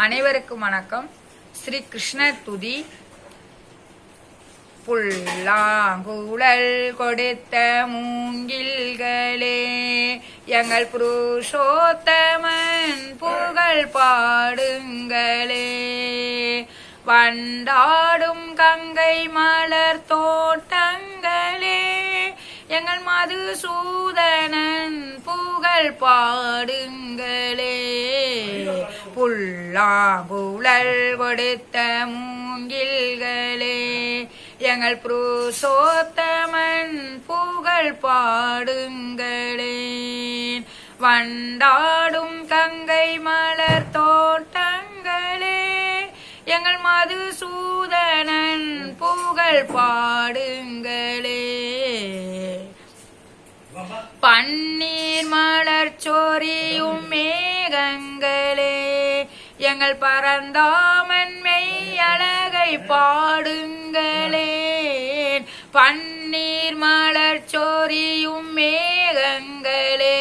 அனைவருக்கும் வணக்கம். ஸ்ரீ கிருஷ்ண துதி. புல்லாங்குழல் கொடுத்த மூங்கில்களே, எங்கள் புருஷோத்தமன் புகழ் பாடுங்களே. வண்டாடும் கங்கை மலர் தோட்டங்களே, எங்கள் மதுசூதனன் புகழ் பாடுங்களே. புல்லாங்குழல் கொடுத்த மூங்கில்களே, எங்கள் புருஷோத்தமன் புகழ் பாடுங்களே. வண்டாடும் கங்கை மலர் தோட்டங்களே, எங்கள் மதுசூதனன் புகழ் பாடுங்களே. பன்னீர் மலர் சொரியும் மேகங்களே, எங்கள் பரந்தாமன் மெய் அழகை பாடுங்களே. பன்னீர் மலர் சொரியும் மேகங்களே,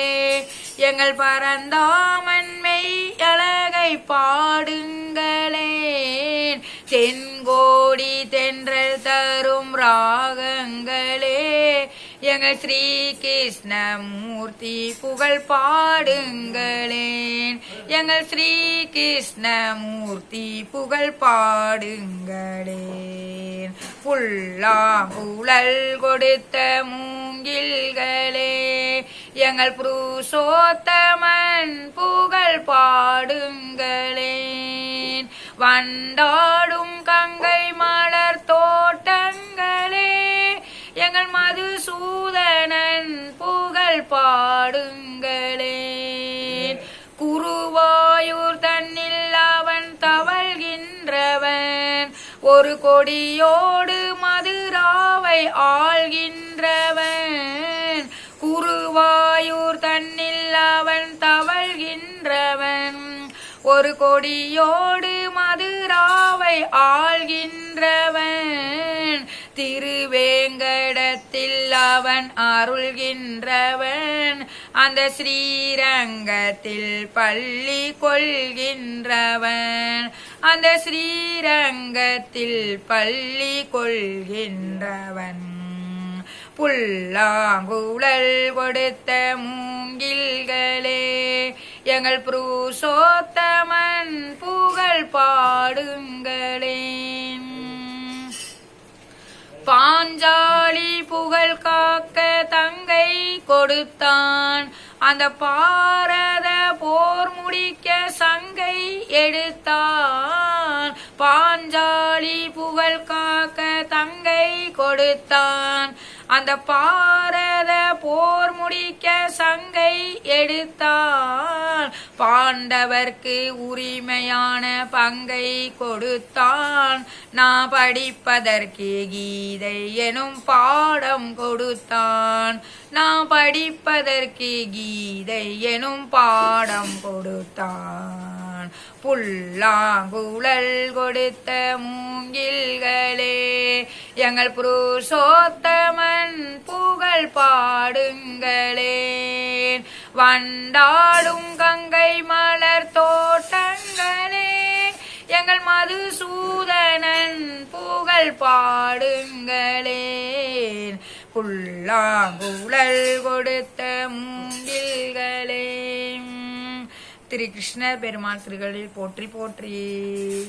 எங்கள் பரந்தாமன் மெய் அழகை பாடுங்களே. தென்கோடி தென்றல் தரும் ராகங்களே, எங்கள் ஸ்ரீ கிருஷ்ணமூர்த்தி புகழ் பாடுங்களேன். எங்கள் ஸ்ரீ கிருஷ்ணமூர்த்தி புகழ் பாடுங்களேன். புல்லாங்குழல் கொடுத்த மூங்கில்களே, எங்கள் புருஷோத்தமன் புகழ் பாடுங்களேன். வண்டாடும் கங்கை மலர் தோட்டங்களே, எங்கள் மதுசூதனன் புகழ் பாடுங்களேன். குருவாயூர் தன்னில் அவன் தவழ்கின்றவன், ஒரு கொடியோடு மதுராவை ஆள்கின்றவன். குருவாயூர் தன்னில் அவன் தவழ்கின்றவன், ஒரு கொடியோடு மதுராவை ஆள்கின்றவன். திருவேங்கடத்தில் அவன் அருள்கின்றவன், அந்த ஸ்ரீரங்கத்தில் பள்ளி கொள்கின்றவன். அந்த ஸ்ரீரங்கத்தில் பள்ளி கொள்கின்றவன். புல்லாங்குழல் கொடுத்த மூங்கில்களே, எங்கள் புருஷோத்தமன் புகழ் பாடுங்களேன். பாஞ்சாலி புகழ் காக்க தங்கை கொடுத்தான், அந்த பாரத போர் முடிக்க சங்கை எடுத்தான். பாஞ்சாலி புகழ் காக்க தங்கை கொடுத்தான், அந்த பாரத போர் முடிக்க சங்கை எடுத்தான். பாண்டவர்க்கு உரிமையான பங்கை கொடுத்தான், நான் படிப்பதற்கு கீதை எனும் பாடம் கொடுத்தான். நான் படிப்பதற்கு கீதை எனும் பாடம் கொடுத்தான். புல்லாங்குழல் கொடுத்த மூங்கில்களே, எங்கள் புருஷோத்தமன் புகழ் பாடுங்களேன். வண்டாடும் கங்கை மலர் தோட்டங்களே, எங்கள் மதுசூதனன் புகழ் பாடுங்களேன். புல்லாங்குழல் கொடுத்த மூங்கில்களே. திரு கிருஷ்ண பெருமாள் திருகளில் போற்றி போற்றி.